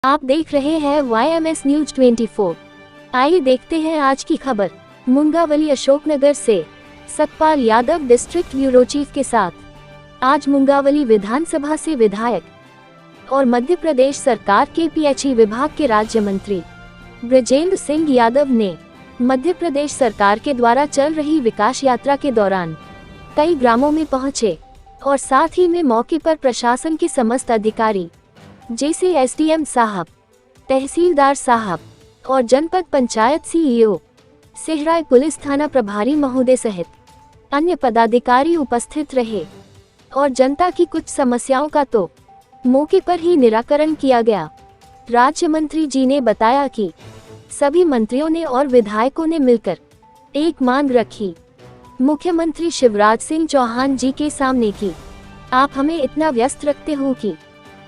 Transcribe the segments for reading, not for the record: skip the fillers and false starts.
आप देख रहे हैं YMS न्यूज 24। आइए देखते हैं आज की खबर। मुंगावली अशोकनगर से Satpal Yadav district bureau chief के साथ आज मुंगावली विधानसभा से विधायक और मध्य प्रदेश सरकार के PHE विभाग के राज्य मंत्री ब्रजेंद्र सिंह यादव ने मध्य प्रदेश सरकार के द्वारा चल रही विकास यात्रा के दौरान कई ग्रामों में पहुंचे और साथ ही में मौके पर प्रशासन के समस्त अधिकारी जैसे SDM साहब, तहसीलदार साहब और जनपद पंचायत CEO, सिहराय पुलिस थाना प्रभारी महोदय सहित अन्य पदाधिकारी उपस्थित रहे और जनता की कुछ समस्याओं का तो मौके पर ही निराकरण किया गया। राज्य मंत्री जी ने बताया कि सभी मंत्रियों ने और विधायकों ने मिलकर एक मांग रखी मुख्यमंत्री शिवराज सिंह चौहान जी के सामने कि आप हमें इतना व्यस्त रखते हो कि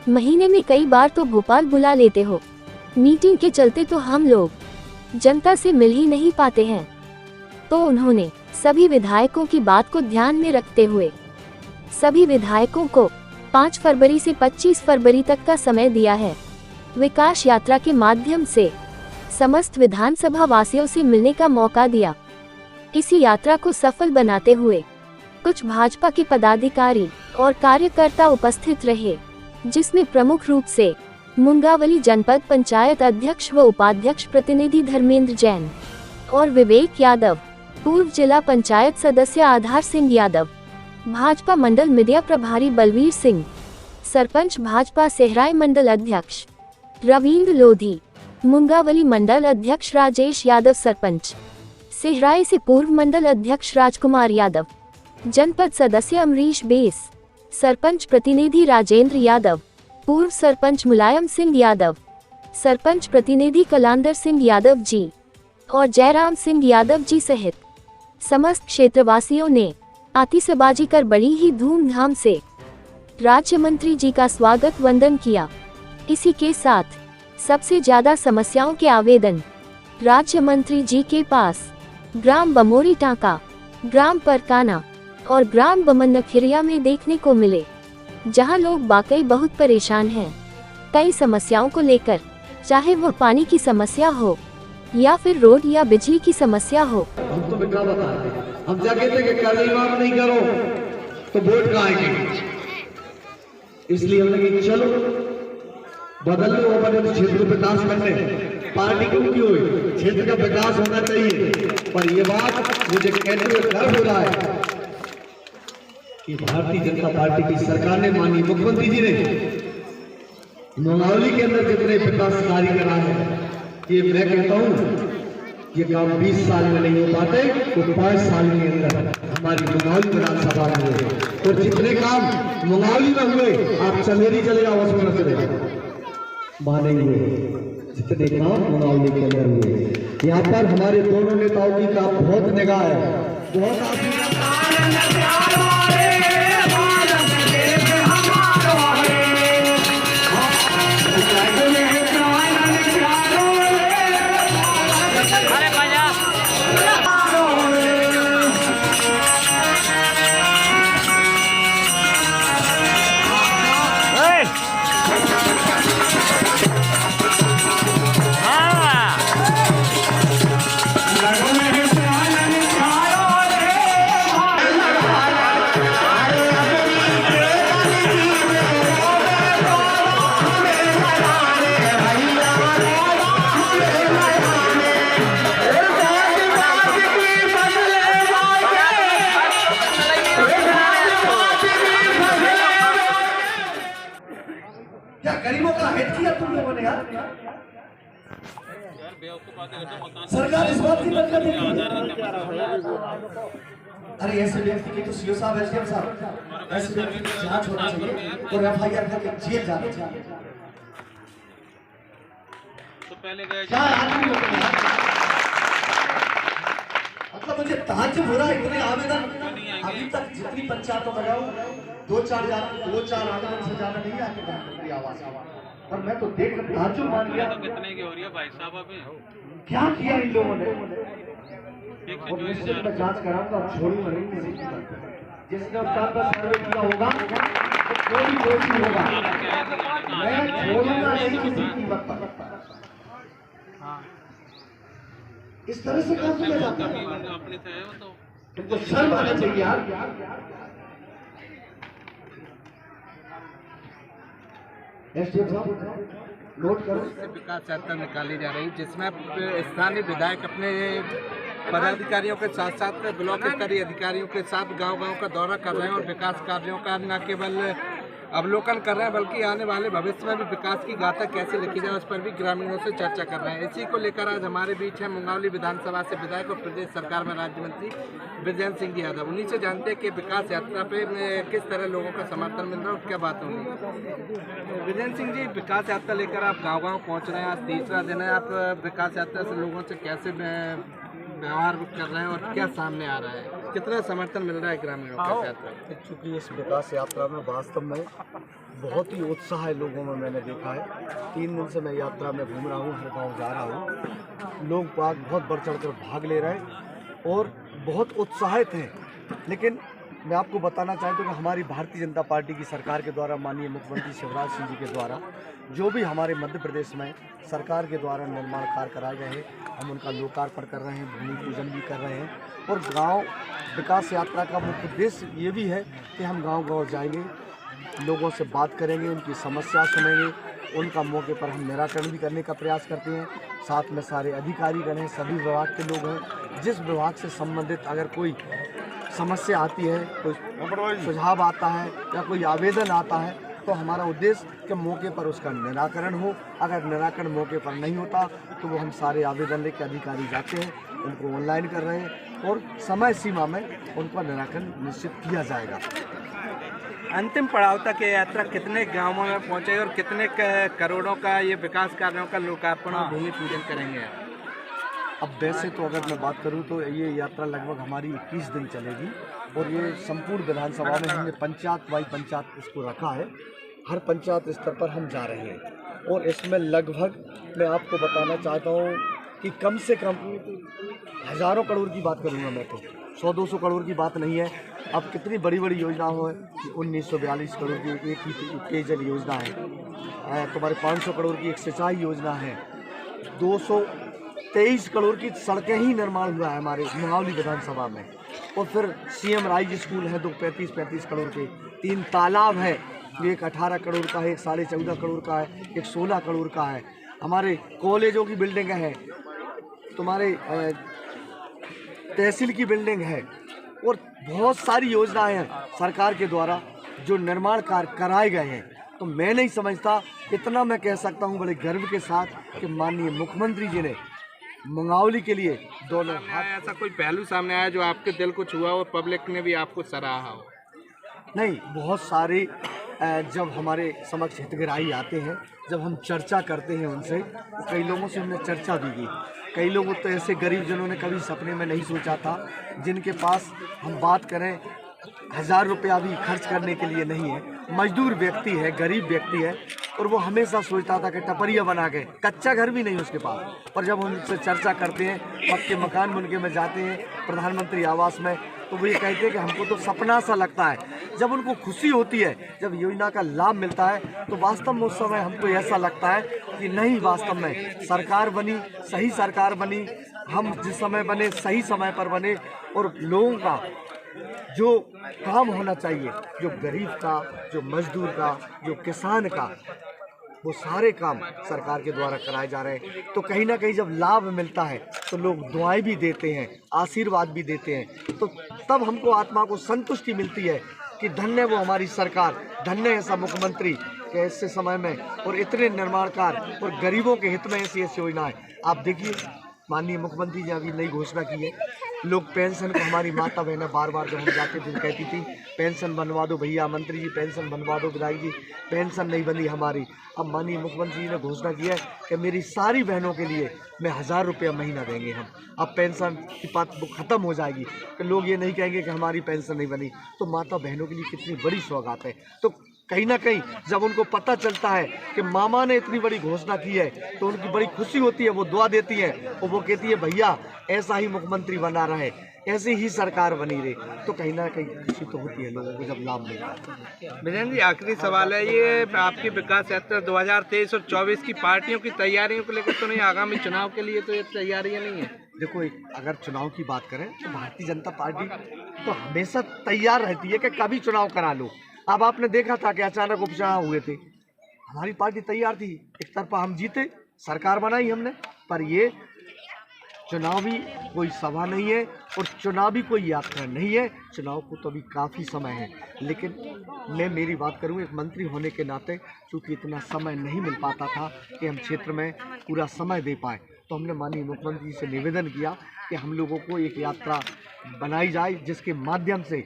महीने में कई बार तो भोपाल बुला लेते हो, मीटिंग के चलते तो हम लोग जनता से मिल ही नहीं पाते हैं। तो उन्होंने सभी विधायकों की बात को ध्यान में रखते हुए सभी विधायकों को 5 फरवरी से 25 फरवरी तक का समय दिया है। विकास यात्रा के माध्यम से समस्त विधानसभा वासियों से मिलने का मौका दिया। इसी यात्रा को सफल बनाते हुए कुछ भाजपा के पदाधिकारी और कार्यकर्ता उपस्थित रहे, जिसमें प्रमुख रूप से मुंगावली जनपद पंचायत अध्यक्ष व उपाध्यक्ष प्रतिनिधि धर्मेंद्र जैन और विवेक यादव, पूर्व जिला पंचायत सदस्य आधार सिंह यादव, भाजपा मंडल मीडिया प्रभारी बलवीर सिंह, सरपंच भाजपा सिहराय मंडल अध्यक्ष रविंद्र लोधी, मुंगावली मंडल अध्यक्ष राजेश यादव, सरपंच सिहराय से पूर्व मंडल अध्यक्ष राजकुमार यादव, जनपद सदस्य अमरीश बेस, सरपंच प्रतिनिधि राजेंद्र यादव, पूर्व सरपंच मुलायम सिंह यादव, सरपंच प्रतिनिधि कलांदर सिंह यादव जी और जयराम सिंह यादव जी सहित समस्त क्षेत्रवासियों ने आतिशबाजी कर बड़ी ही धूमधाम से राज्य मंत्री जी का स्वागत वंदन किया। इसी के साथ सबसे ज्यादा समस्याओं के आवेदन राज्य मंत्री जी के पास ग्राम बमोरी टांका, ग्राम परकाना और ग्राम बमनखिरिया में देखने को मिले, जहां लोग वाकई बहुत परेशान हैं कई समस्याओं को लेकर, चाहे वो पानी की समस्या हो या फिर रोड या बिजली की समस्या हो। हम तो बिगड़ा बता रहे हैं, हम क्या कहते हैं कि कल इमाम नहीं करो तो वोट कहाँ आएंगे, इसलिए हमने कहा चलो बदल लो और क्षेत्र विकास करने पार्टी क्यों की हुई, क्षेत्र का विकास होना चाहिए। पर ये बात मुझे कहते हुए गर्व हो रहा है कि भारतीय जनता पार्टी की सरकार ने मानी, मुख्यमंत्री जी ने मुंगावली के अंदर जितने विकास कार्य करा है, ये मैं कहता हूँ ये काम 20 साल में नहीं हो पाते तो 5 साल के अंदर हमारी मुंगावली विधानसभा में हुए। और जितने काम मुंगावली में हुए आप चंदेरी चले जाओ, उसमें न चले जाओ, मानेंगे जितने काम मुंगावली के अंदर हुए। यहाँ पर हमारे दोनों नेताओं की काम बहुत निगाह है, बहुत क्या गरीबों का हित किया तुम लोगों ने यार। सरकार इस बात की मत करती। अरे ऐसे व्यक्ति की तो सीओ साहब, SDM साहब, ऐसे व्यक्ति की जांच होना चाहिए और FIR करके जेल जाना चाहिए। तो पहले गए क्या आदमी लोग हैं, मतलब मुझे ताज्जुब हो रहा है, इतने आवेदन अभी तक जितनी पंचायतों में गया 2-4 आवेदन से ज्यादा नहीं आके मुख्यमंत्री आवास, और मैं तो देख कर ताज्जुब मान गया। तो कितने की हो रही है भाई साहब, अभी क्या किया इन लोगों ने। और निश्चित मैं जांच कराऊंगा, छोड़ूंगा नहीं। जिसने उसका सर्वे किया होगा जो भी होगा मैं छोड़ूंगा नहीं किसी कीमत पर। इस तरह से काम किया जाता है, तुमको शर्म आना चाहिए यार। एसडीएम साहब नोट करो। विकास यात्रा निकाली जा रही जिसमें स्थानीय विधायक अपने पदाधिकारियों के साथ साथ ब्लॉक स्तरीय अधिकारियों के साथ गांव-गांव का दौरा कर रहे हैं और विकास कार्यों का न केवल अवलोकन कर रहे हैं बल्कि आने वाले भविष्य में भी विकास की गाथा कैसे लिखी जाए उस पर भी ग्रामीणों से चर्चा कर रहे हैं। इसी को लेकर आज हमारे बीच है मुंगावली विधानसभा से विधायक और प्रदेश सरकार में राज्य मंत्री बृजेंद्र सिंह यादव। उन्हीं से जानते हैं कि विकास यात्रा पे किस तरह लोगों का समर्थन मिल रहा है और क्या बात होगी। बृजेंद्र सिंह जी, विकास यात्रा लेकर आप गाँव-गाँव पहुँच रहे हैं, आज तीसरा दिन है। आप विकास यात्रा से लोगों से कैसे व्यवहार कर रहे हैं और क्या सामने आ रहा है, कितना समर्थन मिल रहा है ग्रामीणों के साथ? चूँकि इस विकास यात्रा में वास्तव में बहुत ही उत्साह है लोगों में, मैंने देखा है। 3 दिन से मैं यात्रा में घूम रहा हूँ, हर गाँव जा रहा हूँ। लोग बाग बहुत बढ़ चढ़ कर भाग ले रहे हैं और बहुत उत्साहित हैं। लेकिन मैं आपको बताना चाहता हूँ कि हमारी भारतीय जनता पार्टी की सरकार के द्वारा, माननीय मुख्यमंत्री शिवराज सिंह जी के द्वारा जो भी हमारे मध्य प्रदेश में सरकार के द्वारा निर्माण कार्य कराए गए हैं, हम उनका लोकार्पण कर रहे हैं, भूमि पूजन भी कर रहे हैं। और गांव विकास यात्रा का मुख्य उद्देश्य ये भी है कि हम गांव-गांव जाएंगे, लोगों से बात करेंगे, उनकी समस्या सुनेंगे, उनका मौके पर हम निराकरण भी करने का प्रयास करते हैं। साथ में सारे अधिकारीगण हैं, सभी विभाग के लोग हैं। जिस विभाग से संबंधित अगर कोई समस्या आती है, कोई सुझाव आता है या कोई आवेदन आता है तो हमारा उद्देश्य कि मौके पर उसका निराकरण हो। अगर निराकरण मौके पर नहीं होता तो वो हम सारे आवेदन लेकर अधिकारी जाते हैं, उनको ऑनलाइन कर रहे हैं और समय सीमा में उनका निराकरण निश्चित किया जाएगा। अंतिम पड़ाव तक ये यात्रा कितने गांवों में पहुंचेगी और कितने करोड़ों का ये विकास कार्यों का लोकार्पण और भूमि पूजन करेंगे? अब वैसे तो अगर मैं बात करूं तो ये यात्रा लगभग हमारी 21 दिन चलेगी और ये संपूर्ण विधानसभा में हमने पंचायत बाई पंचायत इसको रखा है। हर पंचायत स्तर पर हम जा रहे हैं और इसमें लगभग मैं आपको बताना चाहता हूँ कि कम से कम हज़ारों करोड़ की बात करूँगा मैं, तो 100-200 करोड़ की बात नहीं है। अब कितनी बड़ी बड़ी योजनाएं हो, 1942 करोड़ की एक ही पेयजल योजना है, तुम्हारे 500 करोड़ की एक सिंचाई योजना है, 223 करोड़ की सड़कें ही निर्माण हुआ है हमारे मुंगावली विधानसभा में। और फिर सीएम राइज स्कूल है 35 करोड़ के, 3 तालाब है, एक 18 करोड़ का है, एक 14.5 करोड़ का है, एक 16 करोड़ का है। हमारे कॉलेजों की बिल्डिंग है, तुम्हारे तहसील की बिल्डिंग है और बहुत सारी योजनाएं हैं सरकार के द्वारा जो निर्माण कार्य कराए गए हैं। तो मैं नहीं समझता, इतना मैं कह सकता हूं बड़े गर्व के साथ कि माननीय मुख्यमंत्री जी ने मुंगावली के लिए दोनों हाथ। ऐसा कोई पहलू सामने आया जो आपके दिल को छुआ और पब्लिक ने भी आपको सराहा हो? नहीं, बहुत सारे जब हमारे समक्ष हितग्राही आते हैं, जब हम चर्चा करते हैं उनसे, तो कई लोगों से हमने चर्चा भी की। कई लोग तो ऐसे गरीब जिन्होंने कभी सपने में नहीं सोचा था, जिनके पास हम बात करें 1000 रुपया भी खर्च करने के लिए नहीं है, मजदूर व्यक्ति है, गरीब व्यक्ति है और वो हमेशा सोचता था कि टपरिया बना के, कच्चा घर भी नहीं उसके पास। पर जब हम उनसे चर्चा करते हैं, पक्के मकान बन के में जाते हैं प्रधानमंत्री आवास में, तो वो ये कहते हैं कि हमको तो सपना सा लगता है। जब उनको खुशी होती है, जब योजना का लाभ मिलता है, तो वास्तव में उस समय हमको ऐसा लगता है कि नहीं, वास्तव में सरकार बनी, सही सरकार बनी, हम जिस समय बने सही समय पर बने और लोगों का जो काम होना चाहिए, जो गरीब का, जो मजदूर का, जो किसान का, वो सारे काम सरकार के द्वारा कराए जा रहे हैं। तो कहीं ना कहीं जब लाभ मिलता है तो लोग दुआएं भी देते हैं, आशीर्वाद भी देते हैं, तो तब हमको आत्मा को संतुष्टि मिलती है कि धन्य वो हमारी सरकार, धन्य ऐसा मुख्यमंत्री कि ऐसे समय में और इतने निर्माण कार्य और गरीबों के हित में ऐसी ऐसी योजनाएं। आप देखिए, माननीय मुख्यमंत्री जी अभी नई घोषणा की है, लोग पेंशन को, हमारी माता बहनें बार बार जब हम जाते थे कहती थी पेंशन बनवा दो भैया, मंत्री जी पेंशन बनवा दो, विधायक जी पेंशन नहीं बनी हमारी। अब माननीय मुख्यमंत्री जी ने घोषणा की है कि मेरी सारी बहनों के लिए मैं 1000 रुपया महीना देंगे हम। अब पेंशन की बात ख़त्म हो जाएगी कि लोग ये नहीं कहेंगे कि हमारी पेंशन नहीं बनी। तो माता बहनों के लिए कितनी बड़ी सौगात है। तो कहीं ना कहीं जब उनको पता चलता है कि मामा ने इतनी बड़ी घोषणा की है तो उनकी बड़ी खुशी होती है, वो दुआ देती है और वो कहती है भैया ऐसा ही मुख्यमंत्री बना रहे, ऐसे ही सरकार बनी रहे, तो कहीं ना कहीं खुशी तो होती है लोगों को जब लाभ मिलता है। बिरेन जी, आखिरी सवाल है, ये आपकी विकास यात्रा 2023 और 24 की पार्टियों की तैयारियों को लेकर तो नहीं, आगामी चुनाव के लिए तो ये तैयारियां नहीं है? देखो, अगर चुनाव की बात करें तो भारतीय जनता पार्टी तो हमेशा तैयार रहती है कि कभी चुनाव करा लो। अब आपने देखा था कि अचानक उपचुनाव हुए थे, हमारी पार्टी तैयार थी, एक तरफा हम जीते, सरकार बनाई हमने, पर ये चुनावी कोई सभा नहीं है और चुनावी कोई यात्रा नहीं है। चुनाव को तो अभी काफ़ी समय है, लेकिन मैं मेरी बात करूं, एक मंत्री होने के नाते चूँकि इतना समय नहीं मिल पाता था कि हम क्षेत्र में पूरा समय दे पाए, तो हमने माननीय मुख्यमंत्री जी से निवेदन किया कि हम लोगों को एक यात्रा बनाई जाए, जिसके माध्यम से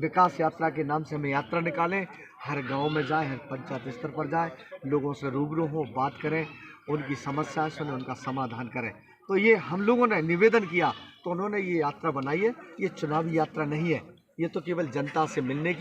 विकास यात्रा के नाम से हमें यात्रा निकालें, हर गांव में जाए, हर पंचायत स्तर पर जाए, लोगों से रूबरू हो, बात करें, उनकी समस्याएं सुने, उनका समाधान करें। तो ये हम लोगों ने निवेदन किया, तो उन्होंने ये यात्रा बनाई है। ये चुनावी यात्रा नहीं है, ये तो केवल जनता से मिलने की